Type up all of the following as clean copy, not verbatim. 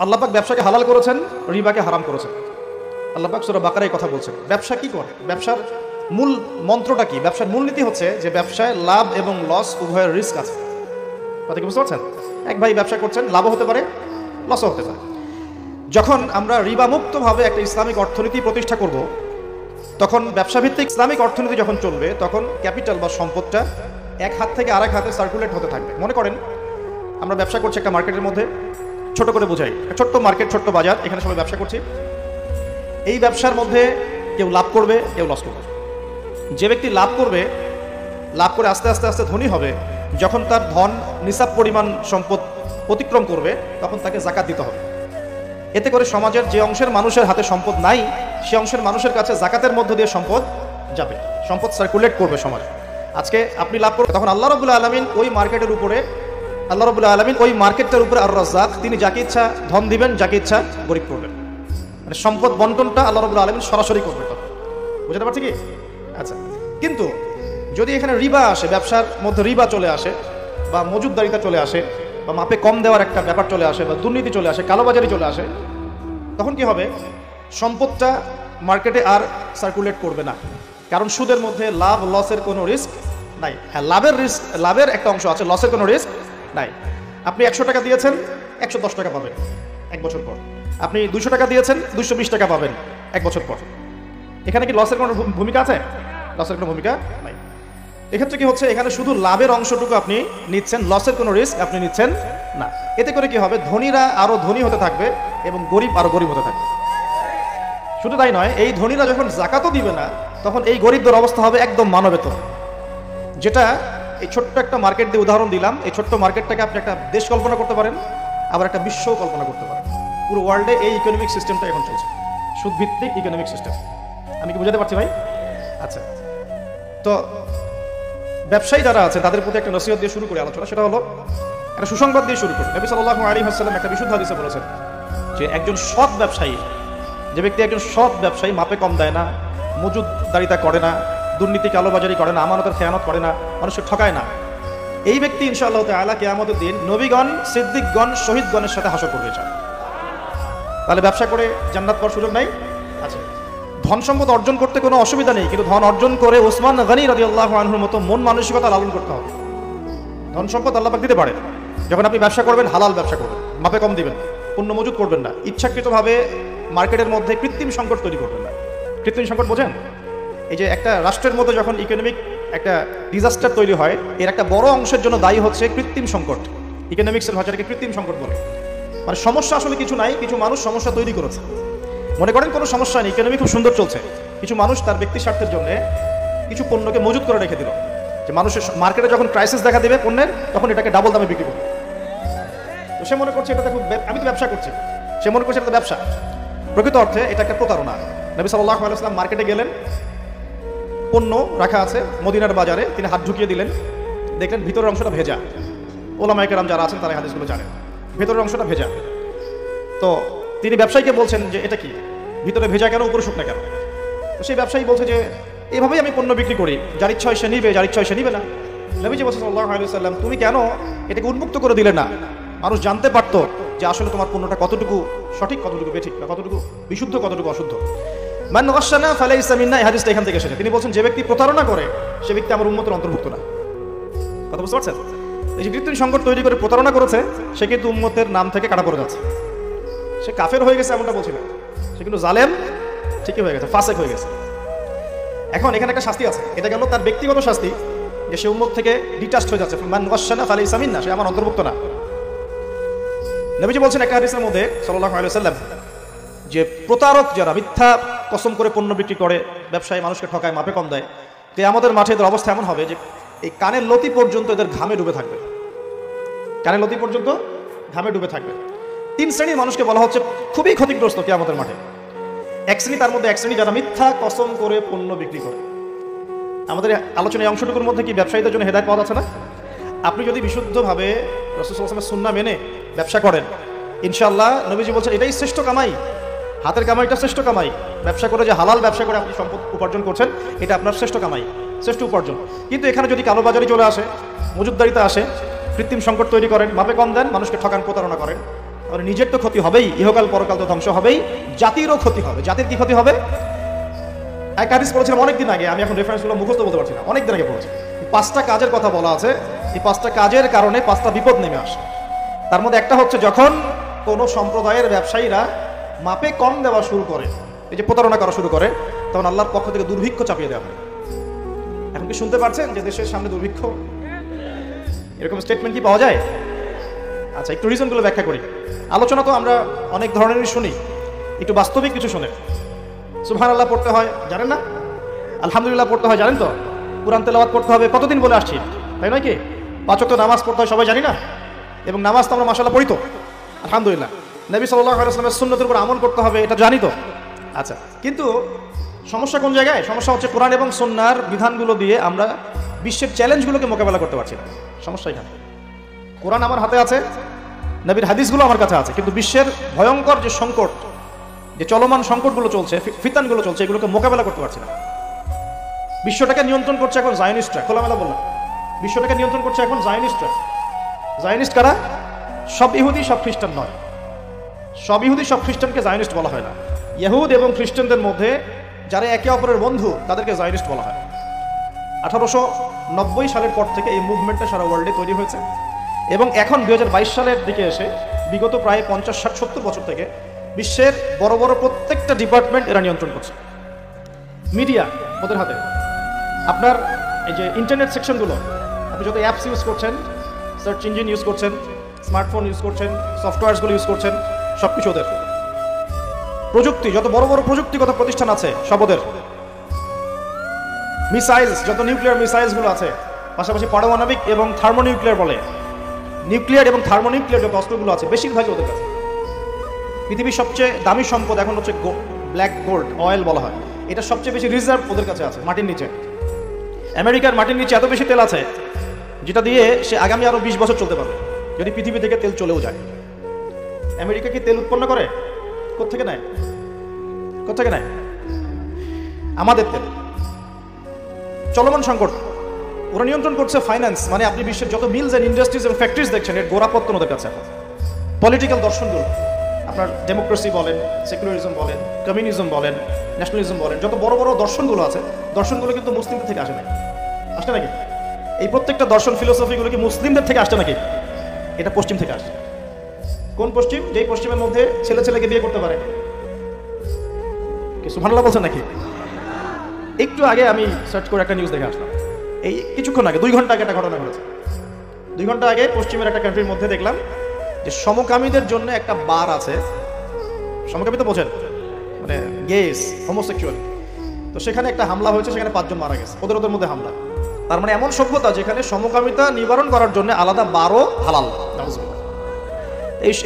আল্লাহ পাক ব্যবসাকে হালাল করেছেন, রিবাকে হারাম করেছেন। আল্লাহ পাক সূরা বাকারায় কথা বলছেন। ব্যবসা কি করে, ব্যবসার মূল মন্ত্রটা কি? ব্যবসার মূলনীতি হচ্ছে যে ব্যবসায় লাভ এবং লস উভয়ের রিস্ক আছে। কথা কি বুঝতে পারছেন? এক ভাই ব্যবসা করছেন, লাভও হতে পারে, লসও হতে পারে। যখন আমরা রিবা মুক্তভাবে একটা ইসলামিক অর্থনীতি প্রতিষ্ঠা করব, তখন ব্যবসাভিত্তিক ইসলামিক অর্থনীতি যখন চলবে, তখন ক্যাপিটাল বা সম্পদটা এক হাত থেকে আরেক হাতে সার্কুলেট হতে থাকবে। মনে করেন আমরা ব্যবসা করছি একটা মার্কেটের মধ্যে, ছোট করে বোঝাই, ছোট্ট মার্কেট, ছোট্ট বাজার, এখানে সবাই ব্যবসা করছি। এই ব্যবসার মধ্যে কেউ লাভ করবে, কেউ লস করবে। যে ব্যক্তি লাভ করবে, লাভ করে আস্তে আস্তে আস্তে ধনী হবে, যখন তার ধন নিসাব পরিমাণ সম্পদ অতিক্রম করবে, তখন তাকে যাকাত দিতে হবে। এতে করে সমাজের যে অংশের মানুষের হাতে সম্পদ নাই, সে অংশের মানুষের কাছে যাকাতের মধ্য দিয়ে সম্পদ যাবে, সম্পদ সার্কুলেট করবে সমাজে। আজকে আপনি লাভ করবেন, তখন আল্লাহ রাব্বুল আলামিন ওই মার্কেটের উপরে, আল্লাহ রাব্বুল আলামিন ওই মার্কেটটার উপরে আর রাজ্জাক, তিনি যাকে ইচ্ছা ধন দিবেন, যাকে ইচ্ছা গরিব করবেন। মানে সম্পদ বন্টনটা আল্লাহ রাব্বুল আলামিন সরাসরি করবে। বুঝতে পারছি কি? আচ্ছা, কিন্তু যদি এখানে রিবা আসে, ব্যবসার মধ্যে রিবা চলে আসে, বা মজুদদারিতা চলে আসে, বা মাপে কম দেওয়ার একটা ব্যাপার চলে আসে, বা দুর্নীতি চলে আসে, কালোবাজারি চলে আসে, তখন কি হবে? সম্পদটা মার্কেটে আর সার্কুলেট করবে না, কারণ সুদের মধ্যে লাভ লসের কোনো রিস্ক নাই। হ্যাঁ, লাভের একটা অংশ আছে, লসের কোনো রিস্ক নাই। আপনি 100 টাকা দিয়েছেন, 110 টাকা পাবেন এক বছর পর। আপনি 200 টাকা দিয়েছেন, 220 টাকা পাবেন এক বছর পর। এখানে কি লসের কোনো ভূমিকা আছে? লসের কোনো ভূমিকা নাই। এক্ষেত্রে কি হচ্ছে? এখানে শুধু লাভের অংশটুকু আপনি নিচ্ছেন, লসের কোনো রিস্ক আপনি নিচ্ছেন না। এতে করে কি হবে? ধনীরা আরো ধনী হতে থাকবে এবং গরিব আরো গরিব হতে থাকবে। শুধু তাই নয়, এই ধনীরা যখন যাকাতও দিবে না, তখন এই গরিবদের অবস্থা হবে একদম মানবেতর। যেটা এই ছোট্ট একটা মার্কেট দিয়ে উদাহরণ দিলাম, এই ছোট্ট মার্কেটটাকে আপনি একটা দেশ কল্পনা করতে পারেন, আবার একটা বিশ্বও কল্পনা করতে পারেন। পুরো ওয়ার্ল্ডে এই ইকোনমিক সিস্টেমটা এখন চলছে, সুদভিত্তিক ইকোনমিক সিস্টেম। আমি কি বুঝাতে পারছি ভাই? আচ্ছা, তো ব্যবসায়ী যারা আছে তাদের প্রতি একটা নসিহত দিয়ে শুরু করে আলোচনা। সেটা হলো একটা সুসংবাদ দিয়ে শুরু করি। নবী সাল্লাল্লাহু আলাইহি ওয়াসাল্লাম একটা বিশুদ্ধ হাদিসে বলেছেন যে একজন সৎ ব্যবসায়ী, যে ব্যক্তি একজন সৎ ব্যবসায়ী, মাপে কম দেয় না, মজুদদারিতা করে না, দুর্নীতি কালোবাজারি করে না, আমানতের খেয়ানত করে না, মানুষকে ঠকায় না, এই ব্যক্তি ইনশাআল্লাহ তাআলা কিয়ামতের দিন নবীগণ, সিদ্দিকগণ, শহীদগণের সাথে হাসর করবে। তাহলে ব্যবসা করে জান্নাত পাওয়ার সুযোগ নাই? আচ্ছা, ধন সম্পদ অর্জন করতে কোনো অসুবিধা নেই, কিন্তু ধন অর্জন করে ওসমান গনি রাদিয়াল্লাহু আনহুর মতো মন মানসিকতা লালন করতে হবে। ধন সম্পদ আল্লাহ পাক দিতে পারে। যখন আপনি ব্যবসা করবেন, হালাল ব্যবসা করবেন, মাপে কম দিবেন, পণ্য মজুদ করবেন না, ইচ্ছাকৃতভাবে মার্কেটের মধ্যে কৃত্রিম সংকট তৈরি করবেন না। কৃত্রিম সংকট বোঝেন? এই যে একটা রাষ্ট্রের মধ্যে যখন ইকোনমিক একটা ডিজাস্টার তৈরি হয়, এর একটা বড় অংশের জন্য দায়ী হচ্ছে কৃত্রিম সংকট। ইকোনমিক্সের ভাষাটাকে কৃত্রিম সংকট বলে। মানে সমস্যা আসলে কিছু নাই, কিছু মানুষ সমস্যা তৈরি করেছে। মনে করেন কোনো সমস্যা নেই, ইকোনমি খুব সুন্দর চলছে, কিছু মানুষ তার ব্যক্তি স্বার্থের জন্য কিছু পণ্যকে মজুদ করে রেখে দিল, যে মানুষের মার্কেটে যখন ক্রাইসিস দেখা দেবে পণ্যের, তখন এটাকে ডাবল দামে বিক্রি করবে। তো সে মনে করছে এটাতে খুব, আমি তো ব্যবসা করছি, সে মনে করছে এটা তো ব্যবসা। প্রকৃত অর্থে এটা একটা প্রতারণা। নবী সাল্লাল্লাহু আলাইহি ওয়াসাল্লাম মার্কেটে গেলেন, পণ্য রাখা আছে মদিনার বাজারে, তিনি হাত ঢুকিয়ে দিলেন, দেখলেন ভিতরের অংশটা ভেজা। ওলামায়ে কেরাম যারা আছেন তারা হাদিসগুলো জানেন, ভিতরের অংশটা ভেজা। তো তিনি ব্যবসায়ীকে বলছেন যে এটা কি, ভিতরে ভেজা কেন, উপরে শুকনা কেন? তো সেই ব্যবসায়ী বলছে যে এভাবেই আমি পণ্য বিক্রি করি, যার ইচ্ছা হয় সে নিবে, যার ইচ্ছা হয় সে নিবে না। নবীজি বলছেন সাল্লাল্লাহু আলাইহি ওয়াসাল্লাম, তুমি কেন এটাকে উন্মুক্ত করে দিলে না? মানুষ জানতে পারতো যে আসলে তোমার পণ্যটা কতটুকু সঠিক, কতটুকু বেঠিক, বা কতটুকু বিশুদ্ধ, কতটুকু অশুদ্ধ। মান গাশানা ফালাইসা মিন্না, এই হাদিসটা এখান থেকে এসেছে। তিনি বলছেন যে ব্যক্তি প্রতারণা করে সে ব্যক্তি আমার উম্মতের অন্তর্ভুক্ত না। কথা বুঝতে পারছেন? এই যে কৃত্রিম সংকট তৈরি করে প্রতারণা করেছে, সে কিন্তু উম্মতের নাম থেকে কাটা পড়ে যাচ্ছে। সে কাফের হয়ে গেছে এমনটা বলছিল, সে কিন্তু জালেম ঠিকই হয়ে গেছে, ফাসেক হয়ে গেছে। এখন এখানে একটা শাস্তি আছে, এটা গেল তার ব্যক্তিগত শাস্তি, যে সে উম্মত থেকে ডিটাচড হয়ে যাচ্ছে। মান গাশানা ফালাইসা মিন্না, সে আমার অন্তর্ভুক্ত না। নবীজি বলছেন একটা হাদিসের মধ্যে সাল্লাল্লাহু আলাইহি ওয়াসাল্লাম, যে প্রতারক যারা মিথ্যা কসম করে পণ্য বিক্রি করে, ব্যবসায়ী মানুষকে ঠকায়, মাপে কম দেয়, তো আমাদের মাঠে এদের অবস্থা এমন হবে যে এই কানের লতি পর্যন্ত এদের ঘামে ডুবে থাকবে। কানের লতি পর্যন্ত ঘামে ডুবে থাকবে। 3 শ্রেণীর মানুষকে বলা হচ্ছে খুবই ক্ষতিগ্রস্ত কিয়ামতের মাঠে। এক শ্রেণী, তার মধ্যে এক শ্রেণী যারা মিথ্যা কসম করে পণ্য বিক্রি করে। আমাদের আলোচনার অংশটুকুর মধ্যে কি ব্যবসায়ীদের জন্য হেদায়েত পাওয়া যাচ্ছে না? আপনি যদি বিশুদ্ধভাবে রাসূল সাল্লাল্লাহু আলাইহি ওয়াসাল্লামের সুন্নাহ মেনে ব্যবসা করেন, ইনশাআল্লাহ নবীজি বলছেন এটাই শ্রেষ্ঠ কামাই, হাতের কামাইটা শ্রেষ্ঠ কামাই। ব্যবসা করে, যে হালাল ব্যবসা করে আপনি সম্পদ উপার্জন করছেন, এটা আপনার শ্রেষ্ঠ কামাই, শ্রেষ্ঠ উপার্জন। কিন্তু এখানে যদি কালোবাজারি চলে আসে, মজুদদারিতা আসে, কৃত্রিম সংকট তৈরি করেন, মাপে কম দেন, মানুষকে ঠকান, প্রতারণা করেন, তাহলে নিজের তো ক্ষতি হবেই, ইহকাল পরকাল তো ধ্বংস হবেই, জাতিরও ক্ষতি হবে। জাতির কি ক্ষতি হবে? এক হাদিস পড়েছিলাম অনেকদিন আগে, আমি এখন রেফারেন্সগুলো মুখস্থ বলতে পারছি না, অনেকদিন আগে পড়েছি। 5টা কাজের কথা বলা আছে, এই 5টা কাজের কারণে 5টা বিপদ নেমে আসে। তার মধ্যে একটা হচ্ছে যখন কোনো সম্প্রদায়ের ব্যবসায়ীরা মাপে কম দেওয়া শুরু করে, এই যে প্রতারণা করা শুরু করে, তখন আল্লাহর পক্ষ থেকে দুর্ভিক্ষ চাপিয়ে দেওয়া হয়। এখন কি শুনতে পারছেন যে দেশের সামনে দুর্ভিক্ষ? এরকম স্টেটমেন্ট কি পাওয়া যায়? আচ্ছা, একটু রিজনগুলো ব্যাখ্যা করি। আলোচনা তো আমরা অনেক ধরনেরই শুনি, একটু বাস্তবিক কিছু শুনে। সুবহানাল্লাহ পড়তে হয়, জানেন না? আলহামদুলিল্লাহ পড়তে হয়, জানেন তো? কুরআন তেলাওয়াত করতে হবে, কতদিন বলে আসছি, তাই নয় কি? 5 ওয়াক্ত নামাজ পড়তে হয়, সবাই জানি না? এবং নামাজ তো আমরা মাশাআল্লাহ পড়ি তো, আলহামদুলিল্লাহ। নবী সাল্লাল্লাহু আলাইহি ওয়াসাল্লামের সুন্নতের উপর আমল করতে হবে, এটা জানি তো। আচ্ছা, কিন্তু সমস্যা কোন জায়গায়? সমস্যা হচ্ছে কোরআন এবং সুন্নাহর বিধানগুলো দিয়ে আমরা বিশ্বের চ্যালেঞ্জগুলোকে মোকাবেলা করতে পারছি না। সমস্যা এখানে। কোরআন আমার হাতে আছে, নবীর হাদিসগুলো আমার কাছে আছে, কিন্তু বিশ্বের ভয়ঙ্কর যে সংকট, যে চলমান সংকটগুলো চলছে, ফিতানগুলো চলছে, এগুলোকে মোকাবেলা করতে পারছি না। বিশ্বটাকে নিয়ন্ত্রণ করছে এখন জায়নিস্টরা, খোলামেলা বললাম, বিশ্বটাকে নিয়ন্ত্রণ করছে এখন জায়নিস্টরা। জায়নিস্ট কারা? সব ইহুদি সব খ্রিস্টান নয়, সব ইহুদি সব খ্রিস্টানকে জায়নিস্ট বলা হয় না। ইহুদ এবং খ্রিস্টানদের মধ্যে যারা একে অপরের বন্ধু, তাদেরকে জায়নিস্ট বলা হয়। 1890 সালের পর থেকে এই মুভমেন্টটা সারা ওয়ার্ল্ডে তৈরি হয়েছে, এবং এখন 2022 সালের দিকে এসে বিগত প্রায় 50, 60, 70 বছর থেকে বিশ্বের বড় বড় প্রত্যেকটা ডিপার্টমেন্ট এরা নিয়ন্ত্রণ করছে। মিডিয়া ওদের হাতে। আপনার এই যে ইন্টারনেট সেকশনগুলো, আপনি যত অ্যাপস ইউজ করছেন, সার্চ ইঞ্জিন ইউজ করছেন, স্মার্টফোন ইউজ করছেন, সফটওয়্যারসগুলো ইউজ করছেন, সব কিছু ওদের। প্রযুক্তি, যত বড় বড় প্রযুক্তিগত প্রতিষ্ঠান আছে সব ওদের। মিসাইলস, যত নিউক্লিয়ার মিসাইলসগুলো আছে, পাশাপাশি পারমাণবিক এবং থার্মোনিউক্লিয়ার বলে, নিউক্লিয়ার এবং থার্মোনিউক্লিয়ার যত অস্ত্রগুলো আছে বেশিরভাগই ওদের কাছে। পৃথিবীর সবচেয়ে দামি সম্পদ এখন হচ্ছে ব্ল্যাক গোল্ড, অয়েল বলা হয়, এটা সবচেয়ে বেশি রিজার্ভ ওদের কাছে আছে মাটির নিচে। আমেরিকার মাটির নিচে এত বেশি তেল আছে যেটা দিয়ে সে আগামী আরো 20 বছর চলতে পারবে, যদি পৃথিবী থেকে তেল চলেও যায়। আমেরিকা কি তেল উৎপন্ন করে? কোত্থেকে নেয়? কোত্থেকে নেয়? আমাদের তেল। চলমান সংকট, ওরা নিয়ন্ত্রণ করছে ফাইন্যান্স, মানে আপনি বিশ্বের যত মিলস এন্ড ইন্ডাস্ট্রিজ এবং ফ্যাক্টরিজ দেখছেন, এর গোড়াপত্তন ওদের কাছে। পলিটিক্যাল দর্শনগুলো, আপনার ডেমোক্রেসি বলেন, সেকুলারিজম বলেন, কমিউনিজম বলেন, ন্যাশনালিজম বলেন, যত বড় বড় দর্শনগুলো আছে, দর্শনগুলো কিন্তু মুসলিমদের থেকে আসে নাকি? আসছে নাকি? এই প্রত্যেকটা দর্শন ফিলোসফিগুলো কি মুসলিমদের থেকে আসছে নাকি? এটা পশ্চিম থেকে আসছে। কোন পশ্চিম? যেই পশ্চিমের মধ্যে ছেলে ছেলেকে বিয়ে করতে পারে। কি সুবহানাল্লাহ বলছেন নাকি? একটু আগে আমি সার্চ করে একটা নিউজ দেখে আসলাম, এই কিছুক্ষণ আগে, 2 ঘন্টা আগে একটা ঘটনা ঘটেছে। 2 ঘন্টা আগে পশ্চিমের একটা কান্ট্রির মধ্যে দেখলাম যে সমকামীদের জন্য একটা বার আছে। সমকামী তো বোঝেন, মানে গেস, হোমোসেক্সুয়াল। তো সেখানে একটা হামলা হয়েছে, সেখানে 5 জন মারা গেছে, ওদের মধ্যে হামলা। তার মানে এমন সভ্যতা যেখানে সমকামিতা নিবারণ করার জন্য আলাদা বারও হালাল।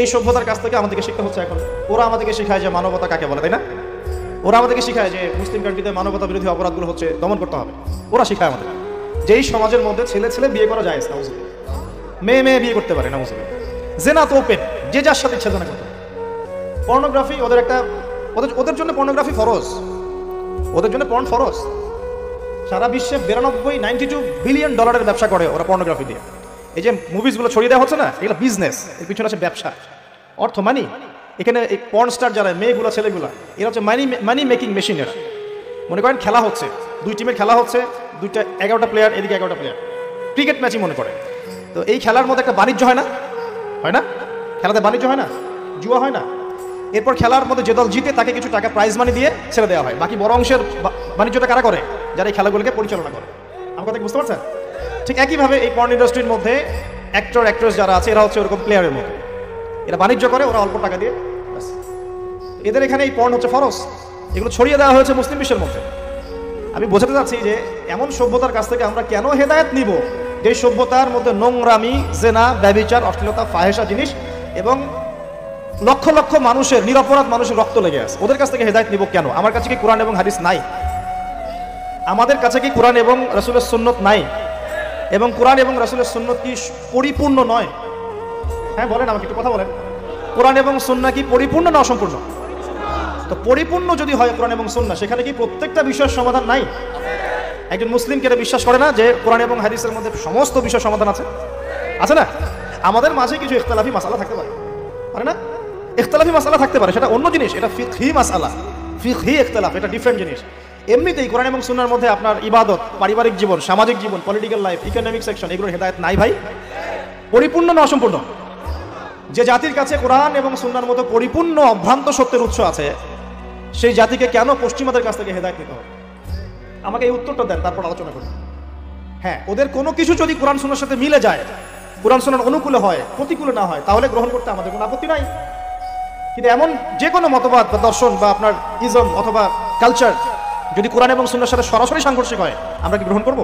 এই সভ্যতার কাছ থেকে আমাদেরকে শিখতে হচ্ছে এখন। ওরা আমাদেরকে শেখায় যে মানবতা কাকে বলে, তাই না? ওরা আমাদেরকে শেখায় যে মুসলিম কান্ট্রিতে মানবতা বিরোধী অপরাধগুলো হচ্ছে, দমন করতে হবে। ওরা শেখায় আমাদের যেই সমাজের মধ্যে ছেলে ছেলে বিয়ে করা যায়, মেয়ে মেয়ে বিয়ে করতে পারে না, জেনা তো ওপেন, যে যার সাথে ইচ্ছা জেনা করতে। পর্নোগ্রাফি ওদের একটা, ওদের জন্য পর্নোগ্রাফি ফরজ, ওদের জন্য পর্ন ফরজ। সারা বিশ্বে 92 বিলিয়ন ডলারের ব্যবসা করে ওরা পর্নোগ্রাফি দিয়ে। এই যে মুভিজগুলো ছড়িয়ে দেওয়া হচ্ছে না, এগুলো বিজনেস, এর পিছনে আছে ব্যবসা, অর্থ, মানি। এখানে এই পর্ন স্টার যারা মেয়েগুলো ছেলেগুলা, এরা হচ্ছে মানি মেকিং মেশিন। এরা মনে করেন খেলা হচ্ছে, 2 টিমের খেলা হচ্ছে, 11টা প্লেয়ার, এদিকে 11টা প্লেয়ার, ক্রিকেট ম্যাচই মনে করে। তো এই খেলার মধ্যে একটা বাণিজ্য হয় না? হয় না? খেলাতে বাণিজ্য হয় না? জুয়া হয় না? এরপর খেলার মধ্যে যে দল জিতে তাকে কিছু টাকা প্রাইজ মানি দিয়ে ছেড়ে দেওয়া হয়। বাকি বড় অংশের বাণিজ্যটা কারা করে? যারা এই খেলাগুলোকে পরিচালনা করে। আমার কথা বুঝতে পারছেন? ঠিক একইভাবে এই পর্ন ইন্ডাস্ট্রির মধ্যে অ্যাক্টর অ্যাক্ট্রেস যারা আছে, এরা হচ্ছে ওরকম প্লেয়ারের মতো, এরা বাণিজ্য করে, ওরা অল্প টাকা দিয়ে। এদের এখানে এই পর্ন হচ্ছে ফরজ, এগুলো ছড়িয়ে দেওয়া হয়েছে মুসলিম বিশ্বের মধ্যে। আমি বোঝাতে চাচ্ছি যে এমন সভ্যতার কাছ থেকে আমরা কেন হেদায়েত নিব, যে সভ্যতার মধ্যে নোংরামি, জেনা, ব্যভিচার, অশ্লীলতা, ফাহেসা জিনিস এবং লক্ষ লক্ষ মানুষের, নিরপরাধ মানুষের রক্ত লেগে আছে। ওদের কাছ থেকে হেদায়েত নিব কেন? আমার কাছে কি কোরআন এবং হাদিস নাই? আমাদের কাছে কি কোরআন এবং রাসূলের সুন্নত নাই? এবং কোরআন এবং রাসূলের সুন্নত কি পরিপূর্ণ নয়? হ্যাঁ বলেন, আমাকে একটু কথা বলেন। কোরআন এবং সুন্নাহ কি পরিপূর্ণ না অসম্পূর্ণ? তো পরিপূর্ণ যদি হয় কোরআন এবং সুন্নাহ, সেখানে কি প্রত্যেকটা বিষয়ের সমাধান নাই? একজন মুসলিম কি এটা বিশ্বাস করে না যে কোরআন এবং হাদিসের মধ্যে সমস্ত বিষয়ের সমাধান আছে? আছে না? আমাদের মাঝে কিছু ইখতিলাফি মাসালা থাকতে পারে না? ইখতিলাফি মাসালা থাকতে পারে, সেটা অন্য জিনিস, এটা ফিকহি মাসালা, ফিকহি ইখতিলাফ, এটা ডিফারেন্ট জিনিস। এমনিতেই কোরআন এবং সুন্নাহর মধ্যে আপনার ইবাদত, পারিবারিক জীবন, সামাজিক জীবন, পলিটিক্যাল লাইফ, ইকোনমিক সেকশন, এগুলোর হেদায়েত নাই ভাই? পরিপূর্ণ না অসম্পূর্ণ? যে জাতির কাছে কোরআন এবং সুন্নাহর মতো পরিপূর্ণ অভ্রান্ত সত্যের উৎস আছে, সেই জাতিকে কেন পশ্চিমাদের কাছ থেকে হেদায়েত নিতে হবে? আমাকে এই উত্তরটা দেন, তারপর আলোচনা করি। হ্যাঁ, ওদের কোনো কিছু যদি কোরআন সুন্নাহর সাথে মিলে যায়, কোরআন সুন্নাহর অনুকূলে হয়, প্রতিকূলে না হয়, তাহলে গ্রহণ করতে আমাদের কোনো আপত্তি নাই। কিন্তু এমন যে কোনো মতবাদ বা দর্শন বা আপনার ইজম অথবা কালচার যদি কোরআন এবং সুন্নাহর সাথে সরাসরি সাংঘর্ষিক হয়, আমরা কি গ্রহণ করব?